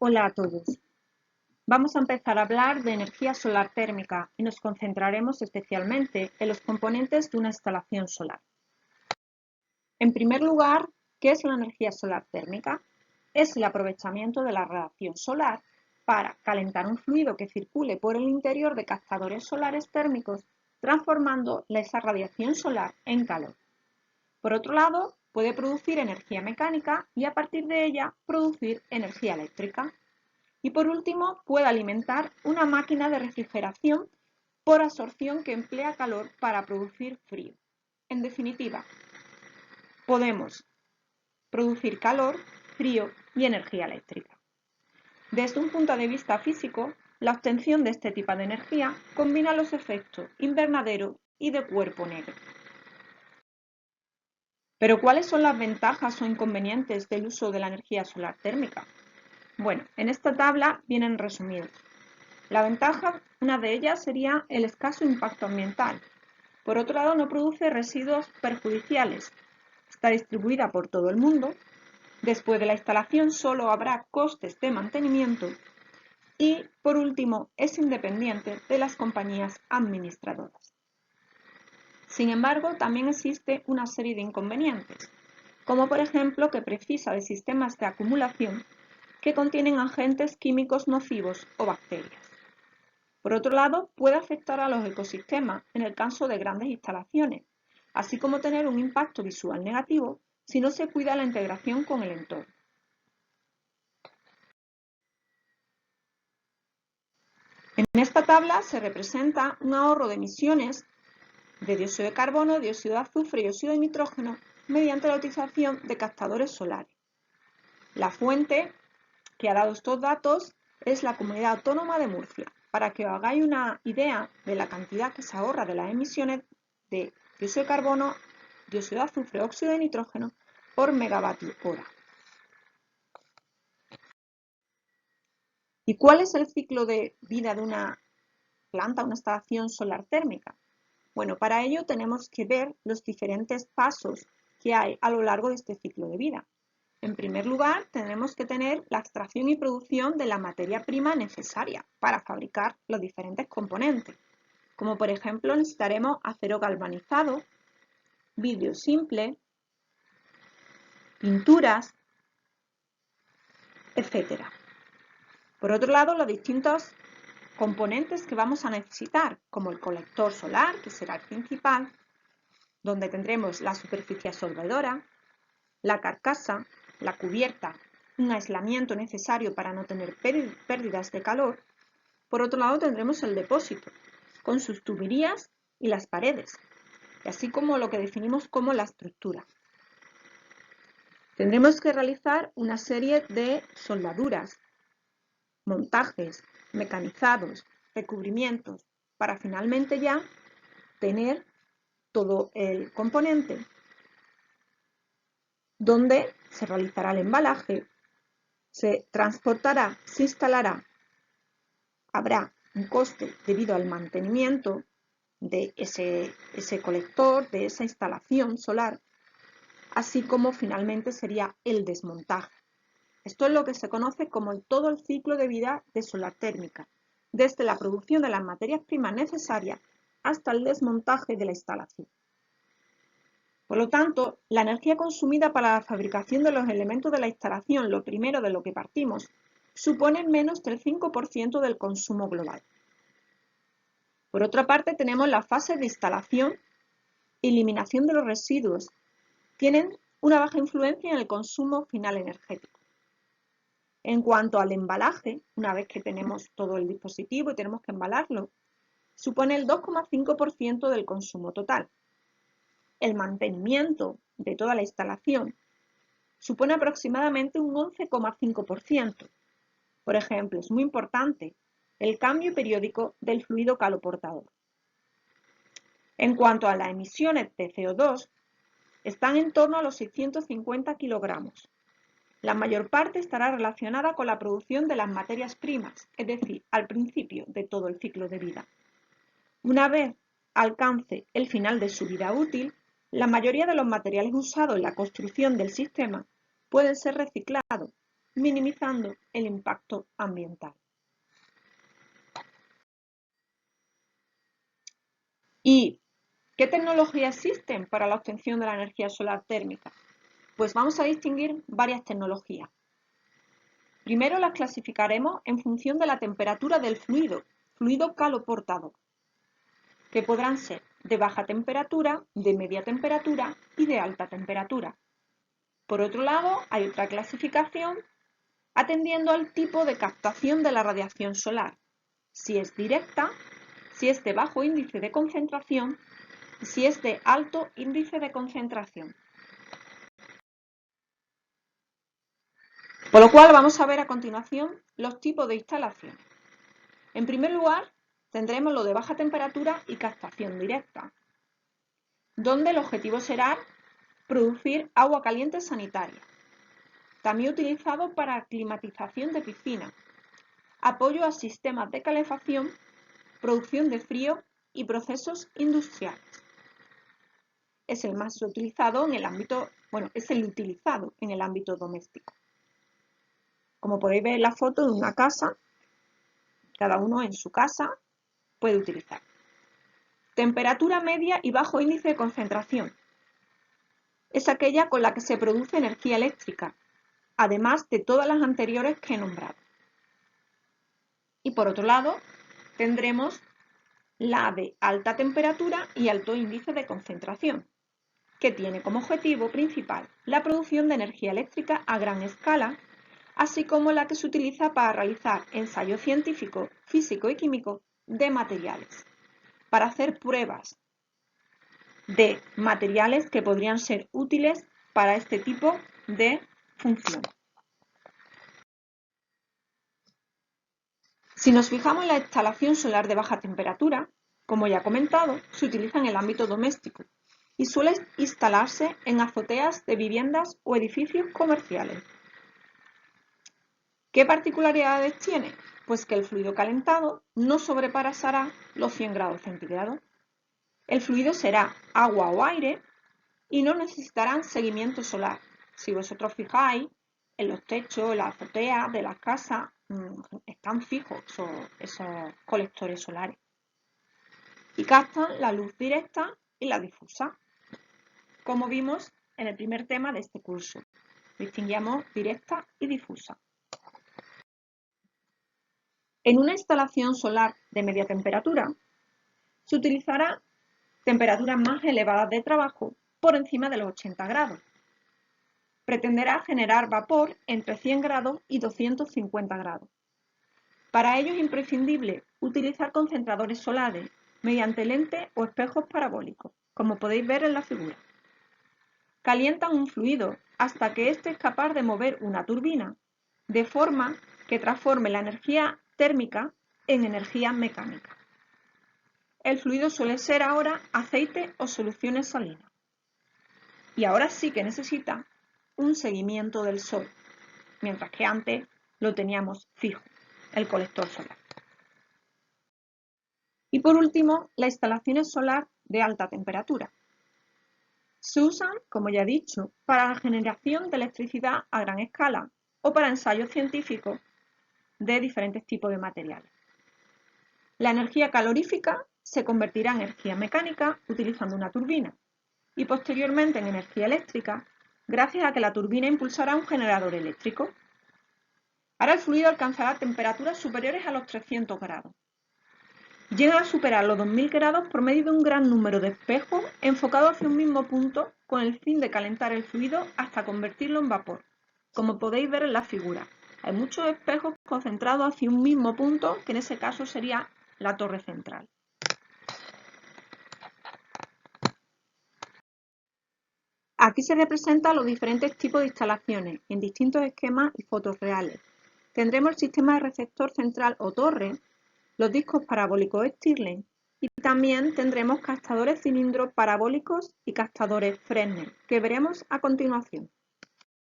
Hola a todos. Vamos a empezar a hablar de energía solar térmica y nos concentraremos especialmente en los componentes de una instalación solar. En primer lugar, ¿qué es la energía solar térmica? Es el aprovechamiento de la radiación solar para calentar un fluido que circule por el interior de captadores solares térmicos, transformando esa radiación solar en calor. Por otro lado, puede producir energía mecánica y a partir de ella producir energía eléctrica. Y por último, puede alimentar una máquina de refrigeración por absorción que emplea calor para producir frío. En definitiva, podemos producir calor, frío y energía eléctrica. Desde un punto de vista físico, la obtención de este tipo de energía combina los efectos invernadero y de cuerpo negro. Pero ¿cuáles son las ventajas o inconvenientes del uso de la energía solar térmica? Bueno, en esta tabla vienen resumidos. La ventaja, una de ellas, sería el escaso impacto ambiental. Por otro lado, no produce residuos perjudiciales. Está distribuida por todo el mundo. Después de la instalación solo habrá costes de mantenimiento. Y, por último, es independiente de las compañías administradoras. Sin embargo, también existe una serie de inconvenientes, como por ejemplo que precisa de sistemas de acumulación que contienen agentes químicos nocivos o bacterias. Por otro lado, puede afectar a los ecosistemas en el caso de grandes instalaciones, así como tener un impacto visual negativo si no se cuida la integración con el entorno. En esta tabla se representa un ahorro de emisiones de dióxido de carbono, dióxido de azufre y óxido de nitrógeno mediante la utilización de captadores solares. La fuente que ha dado estos datos es la Comunidad Autónoma de Murcia, para que os hagáis una idea de la cantidad que se ahorra de las emisiones de dióxido de carbono, dióxido de azufre, óxido de nitrógeno por megavatio hora. ¿Y cuál es el ciclo de vida de una planta, una instalación solar térmica? Bueno, para ello tenemos que ver los diferentes pasos que hay a lo largo de este ciclo de vida. En primer lugar, tenemos que tener la extracción y producción de la materia prima necesaria para fabricar los diferentes componentes, como por ejemplo necesitaremos acero galvanizado, vidrio simple, pinturas, etc. Por otro lado, los distintos componentes que vamos a necesitar, como el colector solar, que será el principal, donde tendremos la superficie absorbedora, la carcasa, la cubierta, un aislamiento necesario para no tener pérdidas de calor. Por otro lado tendremos el depósito, con sus tuberías y las paredes, y así como lo que definimos como la estructura. Tendremos que realizar una serie de soldaduras, montajes, mecanizados, recubrimientos, para finalmente ya tener todo el componente donde se realizará el embalaje, se transportará, se instalará, habrá un coste debido al mantenimiento de ese colector, de esa instalación solar, así como finalmente sería el desmontaje. Esto es lo que se conoce como todo el ciclo de vida de solar térmica, desde la producción de las materias primas necesarias hasta el desmontaje de la instalación. Por lo tanto, la energía consumida para la fabricación de los elementos de la instalación, lo primero de lo que partimos, supone menos del 5% del consumo global. Por otra parte, tenemos las fases de instalación y eliminación de los residuos. Tienen una baja influencia en el consumo final energético. En cuanto al embalaje, una vez que tenemos todo el dispositivo y tenemos que embalarlo, supone el 2,5% del consumo total. El mantenimiento de toda la instalación supone aproximadamente un 11,5%. Por ejemplo, es muy importante el cambio periódico del fluido caloportador. En cuanto a las emisiones de CO2, están en torno a los 650 kilogramos. La mayor parte estará relacionada con la producción de las materias primas, es decir, al principio de todo el ciclo de vida. Una vez alcance el final de su vida útil, la mayoría de los materiales usados en la construcción del sistema pueden ser reciclados, minimizando el impacto ambiental. ¿Y qué tecnologías existen para la obtención de la energía solar térmica? Pues vamos a distinguir varias tecnologías. Primero las clasificaremos en función de la temperatura del fluido caloportador, que podrán ser de baja temperatura, de media temperatura y de alta temperatura. Por otro lado, hay otra clasificación atendiendo al tipo de captación de la radiación solar, si es directa, si es de bajo índice de concentración y si es de alto índice de concentración. Por lo cual vamos a ver a continuación los tipos de instalaciones. En primer lugar, tendremos lo de baja temperatura y captación directa, donde el objetivo será producir agua caliente sanitaria, también utilizado para climatización de piscinas, apoyo a sistemas de calefacción, producción de frío y procesos industriales. Es el más utilizado en el ámbito, es el utilizado en el ámbito doméstico. Como podéis ver en la foto de una casa, cada uno en su casa puede utilizar. Temperatura media y bajo índice de concentración. Es aquella con la que se produce energía eléctrica, además de todas las anteriores que he nombrado. Y por otro lado, tendremos la de alta temperatura y alto índice de concentración, que tiene como objetivo principal la producción de energía eléctrica a gran escala, así como la que se utiliza para realizar ensayos científicos, físicos y químicos de materiales, para hacer pruebas de materiales que podrían ser útiles para este tipo de función. Si nos fijamos en la instalación solar de baja temperatura, como ya he comentado, se utiliza en el ámbito doméstico y suele instalarse en azoteas de viviendas o edificios comerciales. ¿Qué particularidades tiene? Pues que el fluido calentado no sobrepasará los 100 grados centígrados. El fluido será agua o aire y no necesitarán seguimiento solar. Si vosotros fijáis, en los techos, en las azoteas de las casas están fijos esos colectores solares y captan la luz directa y la difusa, como vimos en el primer tema de este curso. Distinguíamos directa y difusa. En una instalación solar de media temperatura se utilizará temperaturas más elevadas de trabajo por encima de los 80 grados. Pretenderá generar vapor entre 100 grados y 250 grados. Para ello es imprescindible utilizar concentradores solares mediante lentes o espejos parabólicos, como podéis ver en la figura. Calientan un fluido hasta que éste es capaz de mover una turbina, de forma que transforme la energía térmica en energía mecánica. El fluido suele ser ahora aceite o soluciones salinas. Y ahora sí que necesita un seguimiento del sol, mientras que antes lo teníamos fijo, el colector solar. Y por último, las instalaciones solar de alta temperatura. Se usan, como ya he dicho, para la generación de electricidad a gran escala o para ensayos científicos de diferentes tipos de materiales. La energía calorífica se convertirá en energía mecánica utilizando una turbina y posteriormente en energía eléctrica gracias a que la turbina impulsará un generador eléctrico. Ahora el fluido alcanzará temperaturas superiores a los 300 grados. Llega a superar los 2000 grados por medio de un gran número de espejos enfocados hacia un mismo punto con el fin de calentar el fluido hasta convertirlo en vapor, como podéis ver en la figura. Hay muchos espejos concentrados hacia un mismo punto, que en ese caso sería la torre central. Aquí se representan los diferentes tipos de instalaciones en distintos esquemas y fotos reales. Tendremos el sistema de receptor central o torre, los discos parabólicos Stirling y también tendremos captadores cilindros parabólicos y captadores Fresnel, que veremos a continuación.